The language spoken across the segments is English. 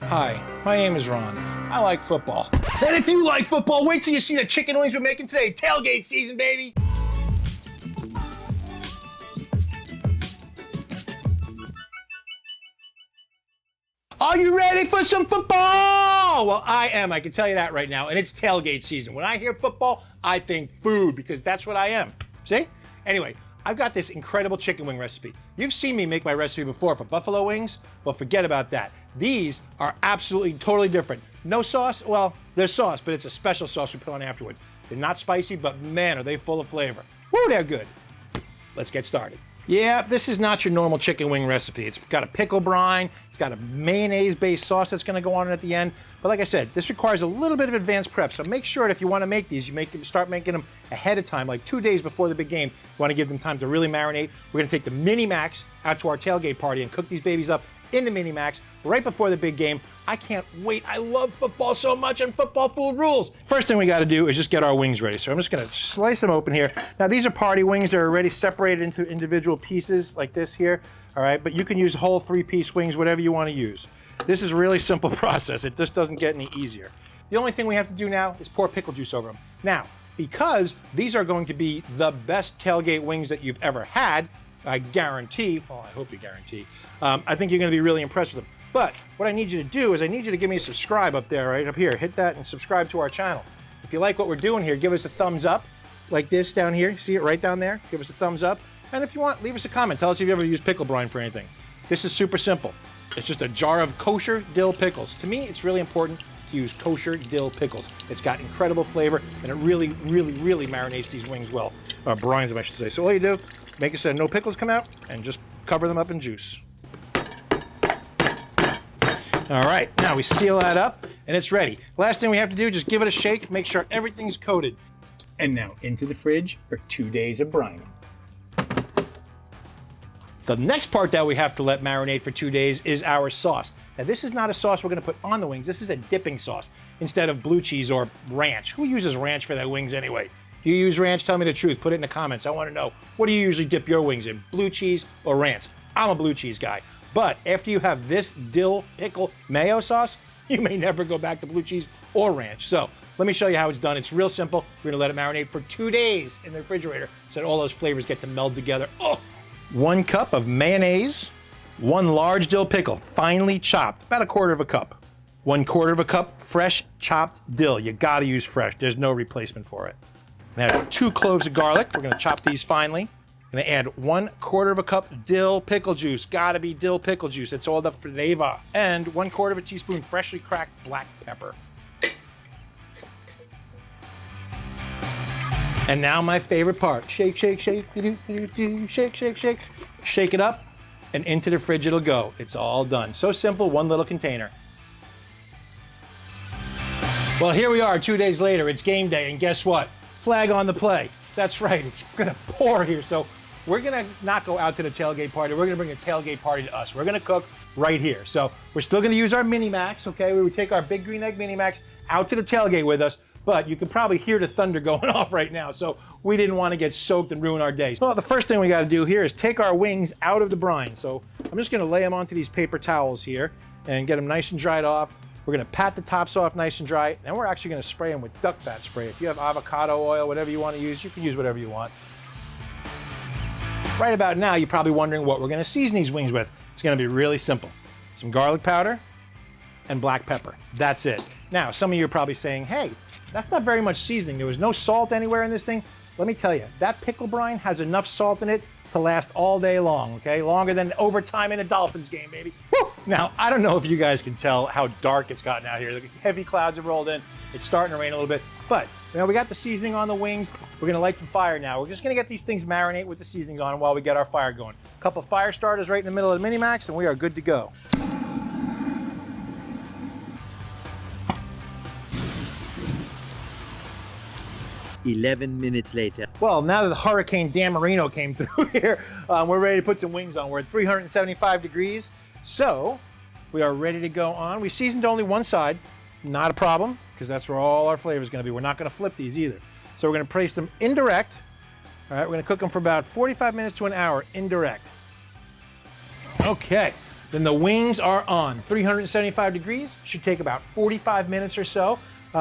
Hi, my name is Ron. I like football. And if you like football, wait till you see the chicken wings we're making today. Tailgate season, baby! Are you ready for some football? Well, I am. I can tell you that right now. And it's tailgate season. When I hear football, I think food because that's what I am. See? Anyway, I've got this incredible chicken wing recipe. You've seen me make my recipe before for buffalo wings. Well, forget about that. These are absolutely totally different. No sauce? Well, there's sauce, but it's a special sauce we put on afterwards. They're not spicy, but man, are they full of flavor. Woo, they're good. Let's get started. Yeah, this is not your normal chicken wing recipe. It's got a pickle brine, it's got a mayonnaise-based sauce that's gonna go on it at the end. But like I said, this requires a little bit of advanced prep, so make sure that if you wanna make these, start making them ahead of time, like 2 days before the big game. You wanna give them time to really marinate. We're gonna take the MiniMax out to our tailgate party and cook these babies up in the MiniMax right before the big game. I can't wait. I love football so much, and football food rules. First thing we got to do is just get our wings ready. So I'm just going to slice them open here. Now these are party wings. They're already separated into individual pieces like this here. All right, but you can use whole 3-piece wings, whatever you want to use. This is a really simple process. It just doesn't get any easier. The only thing we have to do now is pour pickle juice over them. Now, because these are going to be the best tailgate wings that you've ever had, I guarantee, well, I hope you guarantee, I think you're going to be really impressed with them. But what I need you to do is I need you to give me a subscribe up there, right up here. Hit that and subscribe to our channel. If you like what we're doing here, give us a thumbs up like this down here. See it right down there? Give us a thumbs up. And if you want, leave us a comment. Tell us if you ever used pickle brine for anything. This is super simple. It's just a jar of kosher dill pickles. To me, it's really important to use kosher dill pickles. It's got incredible flavor, and it really, really, really marinates these wings well. Or brines, I should say. So all you do, make it so no pickles come out, and just cover them up in juice. All right, now we seal that up, and it's ready. Last thing we have to do, just give it a shake, make sure everything's coated. And now into the fridge for 2 days of brining. The next part that we have to let marinate for 2 days is our sauce. Now this is not a sauce we're gonna put on the wings, this is a dipping sauce instead of blue cheese or ranch. Who uses ranch for their wings anyway? Do you use ranch? Tell me the truth, put it in the comments. I wanna know, what do you usually dip your wings in, blue cheese or ranch? I'm a blue cheese guy. But after you have this dill pickle mayo sauce, you may never go back to blue cheese or ranch. So let me show you how it's done. It's real simple. We're gonna let it marinate for 2 days in the refrigerator so that all those flavors get to meld together. Oh! 1 cup of mayonnaise, 1 large dill pickle, finely chopped, about 1/4 cup. 1/4 cup fresh chopped dill. You gotta use fresh. There's no replacement for it. Now 2 cloves of garlic. We're gonna chop these finely. I'm gonna add 1/4 cup dill pickle juice. Gotta be dill pickle juice. It's all the flavor. And 1/4 teaspoon freshly cracked black pepper. And now my favorite part. Shake, shake, shake, shake, shake, shake. Shake it up, and into the fridge it'll go. It's all done. So simple, 1 little container. Well, here we are 2 days later. It's game day, and guess what? Flag on the play. That's right, it's gonna pour here. So we're gonna not go out to the tailgate party. We're gonna bring a tailgate party to us. We're gonna cook right here. So we're still gonna use our MiniMax, okay? We would take our Big Green Egg MiniMax out to the tailgate with us, but you can probably hear the thunder going off right now. So we didn't wanna get soaked and ruin our day. Well, the first thing we gotta do here is take our wings out of the brine. So I'm just gonna lay them onto these paper towels here and get them nice and dried off. We're gonna pat the tops off nice and dry, and we're actually gonna spray them with duck fat spray. If you have avocado oil, whatever you wanna use, you can use whatever you want. Right about now, you're probably wondering what we're gonna season these wings with. It's gonna be really simple. Some garlic powder and black pepper. That's it. Now, some of you are probably saying, hey, that's not very much seasoning. There was no salt anywhere in this thing. Let me tell you, that pickle brine has enough salt in it to last all day long, okay? Longer than overtime in a Dolphins game, baby. Woo! Now, I don't know if you guys can tell how dark it's gotten out here. The heavy clouds have rolled in. It's starting to rain a little bit, but you know, we got the seasoning on the wings. We're gonna light the fire now. We're just gonna get these things marinate with the seasonings on while we get our fire going. A couple of fire starters right in the middle of the MiniMax, and we are good to go. 11 minutes later. Well, now that the Hurricane Dan Marino came through here, we're ready to put some wings on. We're at 375 degrees, so we are ready to go on. We seasoned only one side, not a problem, because that's where all our flavor is going to be. We're not going to flip these either. So we're going to place them indirect. All right, we're going to cook them for about 45 minutes to an hour indirect. Okay, Then the wings are on 375 degrees. Should take about 45 minutes or so,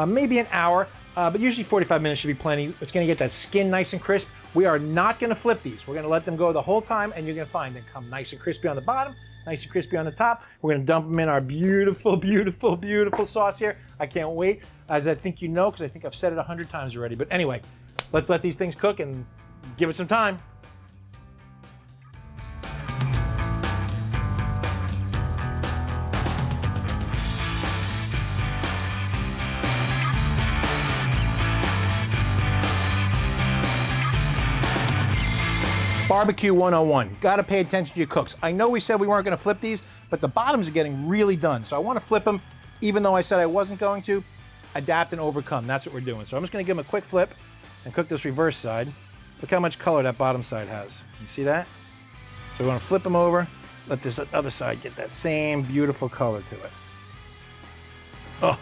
maybe an hour, but usually 45 minutes should be plenty. It's gonna get that skin nice and crisp. We are not gonna flip these. We're gonna let them go the whole time, and you're gonna find them come nice and crispy on the bottom, nice and crispy on the top. We're gonna dump them in our beautiful, beautiful, beautiful sauce here. I can't wait, as I think you know, because I think I've said it 100 times already. But anyway, let's let these things cook and give it some time. Barbecue 101, gotta pay attention to your cooks. I know we said we weren't gonna flip these, but the bottoms are getting really done. So I wanna flip them, even though I said I wasn't going to. Adapt and overcome, that's what we're doing. So I'm just gonna give them a quick flip and cook this reverse side. Look how much color that bottom side has. You see that? So we wanna flip them over, let this other side get that same beautiful color to it. Oh.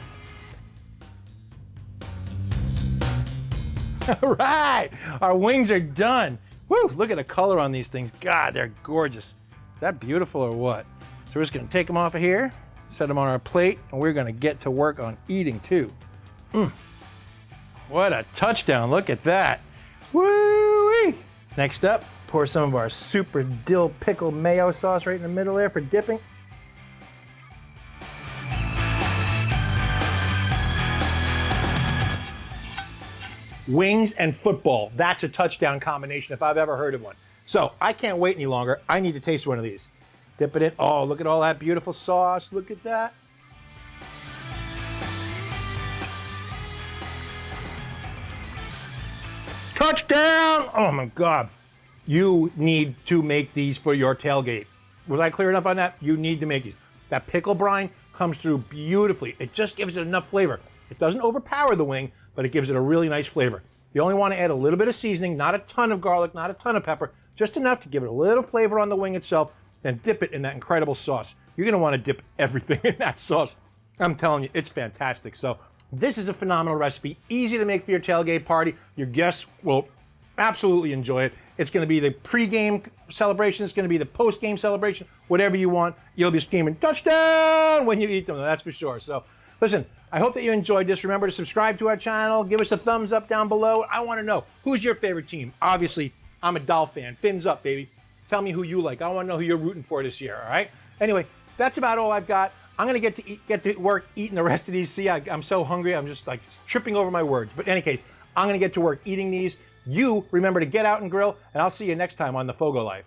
All right, our wings are done. Woo, look at the color on these things. God, they're gorgeous. Is that beautiful or what? So we're just gonna take them off of here, set them on our plate, and we're gonna get to work on eating too. What a touchdown, look at that. Woo-wee. Next up, pour some of our super dill pickle mayo sauce right in the middle there for dipping. Wings and football. That's a touchdown combination if I've ever heard of one. So I can't wait any longer. I need to taste one of these. Dip it in. Oh, look at all that beautiful sauce. Look at that. Touchdown! Oh my God. You need to make these for your tailgate. Was I clear enough on that? You need to make these. That pickle brine comes through beautifully. It just gives it enough flavor. It doesn't overpower the wing, but it gives it a really nice flavor. You only want to add a little bit of seasoning, not a ton of garlic, not a ton of pepper, just enough to give it a little flavor on the wing itself, then dip it in that incredible sauce. You're gonna want to dip everything in that sauce. I'm telling you, it's fantastic. So this is a phenomenal recipe, easy to make for your tailgate party. Your guests will absolutely enjoy it. It's gonna be the pre-game celebration, it's gonna be the post-game celebration, whatever you want. You'll be screaming, touchdown, when you eat them, that's for sure. So listen, I hope that you enjoyed this. Remember to subscribe to our channel. Give us a thumbs up down below. I want to know, who's your favorite team? Obviously, I'm a Doll fan. Fins up, baby. Tell me who you like. I want to know who you're rooting for this year, all right? Anyway, that's about all I've got. I'm going to get to work eating the rest of these. See, I'm so hungry. I'm just like tripping over my words. But in any case, I'm going to get to work eating these. You remember to get out and grill, and I'll see you next time on The FOGO Life.